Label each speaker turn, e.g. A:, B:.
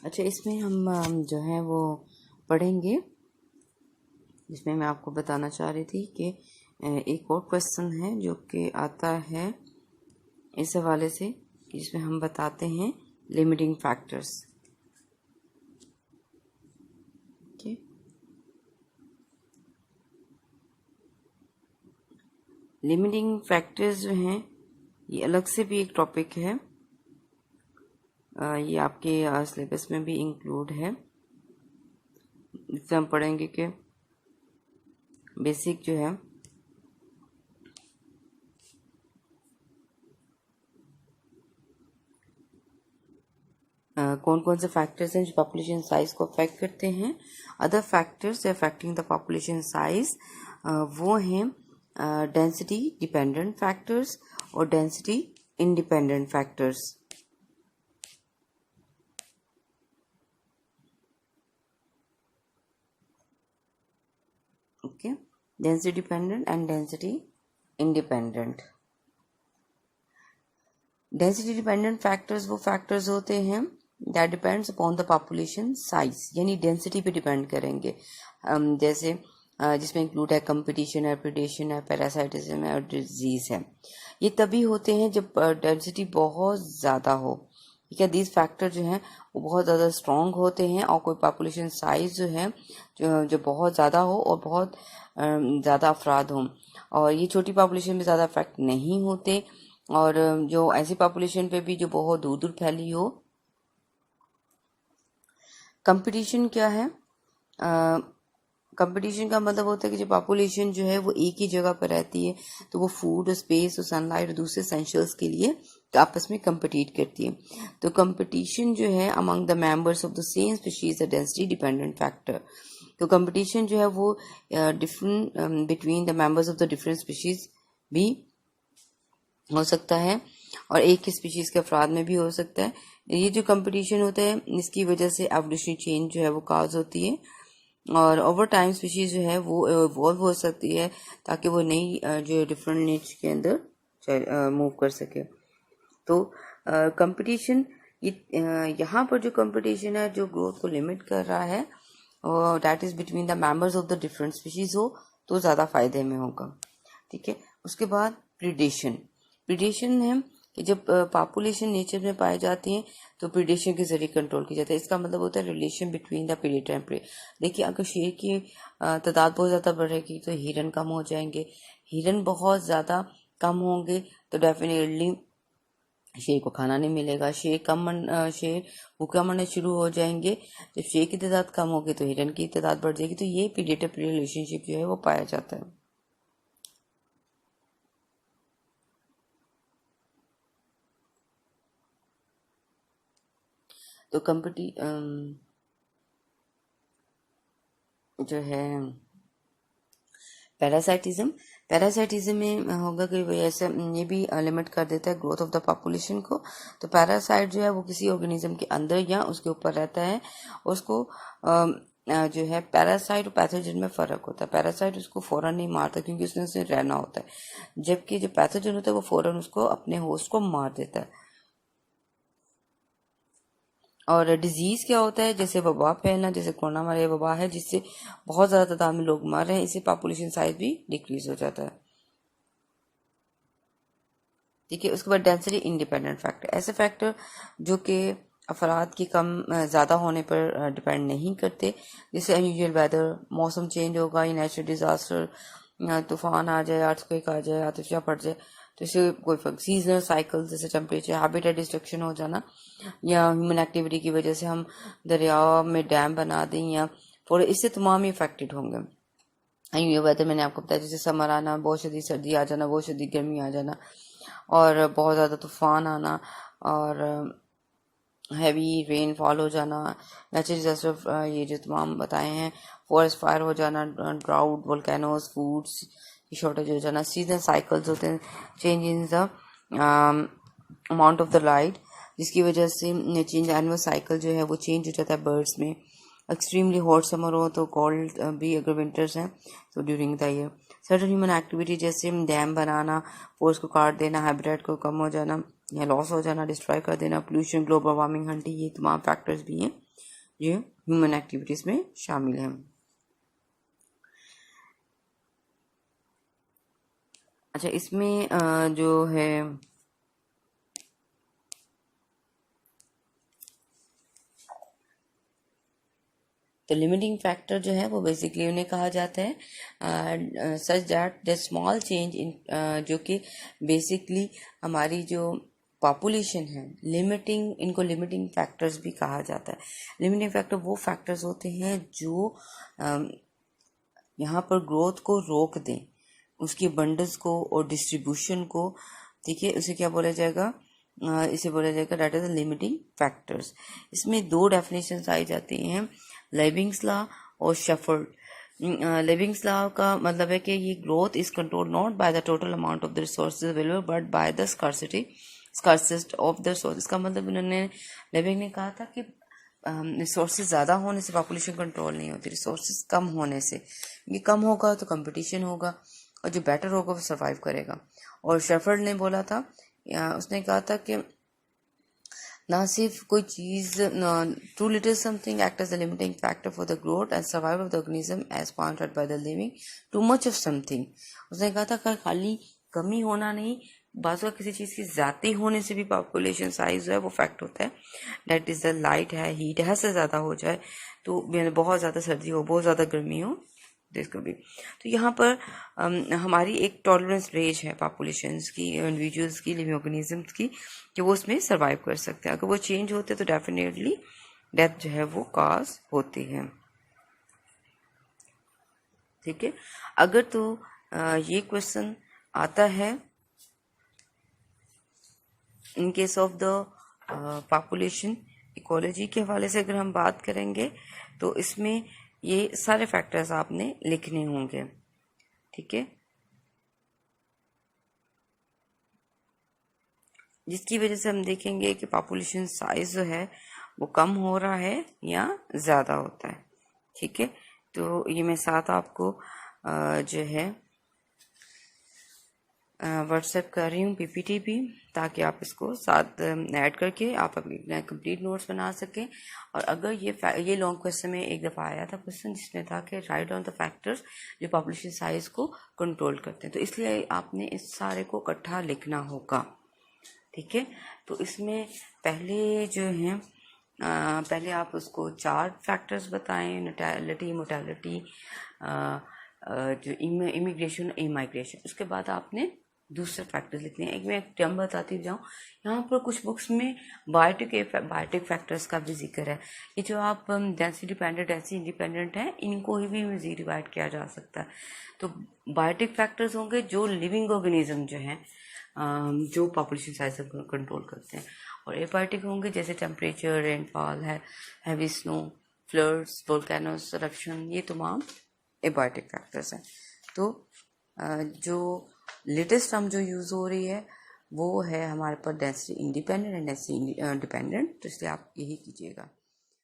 A: अच्छा, इसमें हम जो है वो पढ़ेंगे, जिसमें मैं आपको बताना चाह रही थी कि एक और क्वेश्चन है जो कि आता है इस हवाले से, जिसमें हम बताते हैं limiting factors. Okay, limiting factors जो हैं ये अलग से भी एक टॉपिक है, ये आपके सिलेबस में भी इंक्लूड है। इससे हम पढ़ेंगे कि बेसिक जो है कौन कौन से फैक्टर्स हैं जो पॉपुलेशन साइज को अफेक्ट करते हैं। Other factors affecting the population size वो हैं डेंसिटी डिपेंडेंट फैक्टर्स और density independent factors. Okay, density dependent and density independent. Density dependent factors वो फैक्टर्स होते हैं that depends upon the population size, यानी डेंसिटी पे डिपेंड करेंगे। जैसे जिसमें इंक्लूड है कंपटीशन है, प्रेडेशन है, पैरासाइटिज्म है और डिजीज है। ये तभी होते हैं जब डेंसिटी बहुत ज़्यादा हो। ठीक है, दीज फैक्टर जो हैं वो बहुत ज़्यादा स्ट्रॉन्ग होते हैं, और कोई पॉपुलेशन साइज जो है जो बहुत ज़्यादा हो और बहुत ज़्यादा अफराद हों, और ये छोटी पॉपुलेशन में ज़्यादा इफेक्ट नहीं होते, और जो ऐसी पॉपुलेशन पे भी जो बहुत दूर दूर फैली हो। कंपटीशन क्या है? कंपटीशन का मतलब होता है कि जो पॉपुलेशन जो है वो एक ही जगह पर रहती है, तो वो फूड और स्पेस और सनलाइट और दूसरे एसेंशियल्स के लिए आपस में compete करती है। तो कंपटीशन जो है among the members of the same species a density dependent factor. तो कंपटीशन जो है वो different between the members of the different species भी हो सकता है, और एक ही स्पीशीज के अफराद में भी हो सकता है। ये जो कंपटीशन होता है इसकी वजह से एवोल्यूशनरी चेंज जो है वो काज होती है, और ओवर टाइम स्पीशीज जो है वो इवॉल्व हो सकती है ताकि वो नई जो डिफरेंट नीच के अंदर मूव कर सके। तो कंपटीशन यहाँ पर जो कंपटीशन है जो ग्रोथ को लिमिट कर रहा है, और that is between the members of the different species हो तो ज़्यादा फायदे में होगा। ठीक है, उसके बाद प्रीडेशन। प्रीडेशन है कि जब पॉपुलेशन नेचर में पाई जाती है तो प्रीडेशन के जरिए कंट्रोल की जाती है। इसका मतलब होता है relation between the predator and prey. देखिए, अगर शेर की तादाद बहुत ज़्यादा बढ़ेगी तो हिरन कम हो जाएंगे, हिरन बहुत ज़्यादा कम होंगे तो डेफिनेटली शेर को खाना नहीं मिलेगा, शेर भूखा मरने शुरू हो जाएंगे। जब शेर की तादाद कम होगी तो हिरन की तादाद बढ़ जाएगी। तो ये प्रीडेटर प्रे रिलेशनशिप जो है वो पाया जाता है। तो जो है पैरासाइटिज्म, पैरासाइटिज्म में होगा कि भाई ऐसे ये भी लिमिट कर देता है ग्रोथ ऑफ द पॉपुलेशन को। तो पैरासाइट जो है वो किसी ऑर्गेनिज्म के अंदर या उसके ऊपर रहता है, उसको जो है पैरासाइट और पैथोजन में फर्क होता है। पैरासाइट उसको फौरन नहीं मारता क्योंकि उसने रहना होता है, जबकि जो पैथोजन होता है वो फौरन उसको अपने होस्ट को मार देता है। और डिजीज क्या होता है? जैसे वबा फैलना, जैसे कोरोना वाला वबा है जिससे बहुत ज्यादा तादाद में लोग मर रहे हैं, इससे पॉपुलेशन साइज भी डिक्रीज हो जाता है। ठीक है, उसके बाद डेंसिटी इंडिपेंडेंट फैक्टर, ऐसे फैक्टर जो कि अफराद की कम ज़्यादा होने पर डिपेंड नहीं करते, जैसे अनयूजुअल वेदर, मौसम चेंज होगा, या नेचुरल डिजास्टर, तूफान आ जाए, अर्थक्वेक आ जाए, आतिशा पड़ जाए, तो इससे कोई सीजनल साइकिल जैसे टेम्परेचर, हैबिटेट डिस्ट्रक्शन हो जाना, या ह्यूमन एक्टिविटी की वजह से हम दरिया में डैम बना दें, या और इससे तमाम ही अफेक्टेड होंगे। ये वेदर मैंने आपको बताया, जैसे समर आना, बहुत शदीद सर्दी आ जाना, बहुत शदीद गर्मी आ जाना, और बहुत ज़्यादा तूफान आना, और हैवी रेनफॉल हो जाना, नेचुरल डिजास्टर ये जो तमाम बताए हैं, फॉरेस्ट फायर हो जाना, ड्राउट, वोल्केनोज, फूड्स की शॉर्टेज हो जाना, सीजन साइकिल्स होते हैं, change in the amount of the light, जिसकी वजह से चेंज एनुअल साइकिल जो है वो चेंज हो जाता है बर्ड्स में। एक्सट्रीमली हॉट समर हो तो कोल्ड भी अगर विंटर्स हैं तो during the year. Certain human activity जैसे डैम बनाना, फोर्स को काट देना, हैबिटेट को कम हो जाना या लॉस हो जाना, डिस्ट्रॉय कर देना, पोल्यूशन, ग्लोबल वार्मिंग, हंटिंग, ये तमाम फैक्टर्स भी हैं जो ह्यूमन एक्टिविटीज में शामिल है। अच्छा, इसमें जो है तो लिमिटिंग फैक्टर जो है वो बेसिकली उन्हें कहा जाता है such that the small change in जो कि बेसिकली हमारी जो पॉपुलेशन है लिमिटिंग, इनको लिमिटिंग फैक्टर्स भी कहा जाता है। लिमिटिंग फैक्टर वो फैक्टर्स होते हैं जो यहाँ पर ग्रोथ को रोक दें, उसकी अबंडेंस को और डिस्ट्रीब्यूशन को, ठीक है, उसे क्या बोला जाएगा, इसे बोला जाएगा दैट इज लिमिटिंग फैक्टर्स। इसमें दो डेफिनेशंस आई जाती हैं, लेविंग्स लॉ और शेफर्ड। लेविंग्स लॉ का मतलब है कि ये growth is controlled not by the total amount of the resources available but by the scarcity of the resource. इसका मतलब उन्होंने लेविंग ने कहा था कि रिसोर्सेज ज़्यादा होने से पॉपुलेशन कंट्रोल नहीं होती, रिसोर्सेज कम होने से, ये कम होगा तो कंपटीशन होगा और जो बेटर होगा वो सर्वाइव करेगा। और शेफर्ड ने बोला था, उसने कहा था कि ना सिर्फ कोई चीज़, too little something act as the limiting factor for the growth and survival of the organism as pointed by the living, too much of something. उसने कहा था खाली कमी होना नहीं, बाजू किसी चीज़ की ज़्यादा होने से भी पॉपुलेशन साइज जो है वो फैक्ट होता है। दैट इज़ द लाइट है, हीट है से ज़्यादा हो जाए तो बहुत ज़्यादा सर्दी हो, बहुत ज़्यादा गर्मी हो, इसको भी। तो यहाँ पर हमारी एक टॉलरेंस रेंज है पॉपुलेशंस की, इंडिविजुअल्स की, लिविंग ऑर्गेनिजम्स की, कि वो उसमें सर्वाइव कर सकते हैं। अगर वो चेंज होते तो डेफिनेटली डेथ जो है वो कॉज होती है। ठीक है, अगर तो ये क्वेश्चन आता है in case of the population ecology के हवाले से अगर हम बात करेंगे तो इसमें ये सारे फैक्टर्स आपने लिखने होंगे। ठीक है, जिसकी वजह से हम देखेंगे कि पॉपुलेशन साइज जो है वो कम हो रहा है या ज़्यादा होता है। ठीक है, तो ये मैं साथ आपको जो है व्हाट्सएप कर रही हूँ पीपीटी भी, ताकि आप इसको साथ ऐड करके आप अपने कंप्लीट नोट्स बना सकें। और अगर ये लॉन्ग क्वेश्चन में एक दफ़ा आया था क्वेश्चन जिसमें था कि राइट डाउन द फैक्टर्स जो पॉपुलेशन साइज को कंट्रोल करते हैं, तो इसलिए आपने इस सारे को इकट्ठा लिखना होगा। ठीक है, तो इसमें पहले जो है पहले आप उसको 4 फैक्टर्स बताएं, नेटेलिटी, मोर्टेलिटी, जो इमिग्रेशन, इमाइग्रेशन। उसके बाद आपने दूसरे फैक्टर्स लिखने हैं। एक मैं एक टर्म बताती जाऊँ, यहाँ पर कुछ बुक्स में बायोटिक फैक्टर्स का भी जिक्र है। ये जो आप डेंसिटी डिपेंडेंट, डेंसिटी इंडिपेंडेंट है, इनको ही भी इजीली डिवाइड किया जा सकता है। तो बायोटिक फैक्टर्स होंगे जो लिविंग ऑर्गेनिज्म जो है जो पॉपुलेशन साइज कंट्रोल करते हैं, और एबायोटिक होंगे जैसे टेम्परेचर, रेनफॉल है, heavy snow, floods, volcanoes eruption, ये तमाम एबायोटिक फैक्टर्स हैं। तो जो लेटेस्ट टर्म जो यूज़ हो रही है वो है हमारे पास density independent and density dependent, तो इसलिए आप यही कीजिएगा।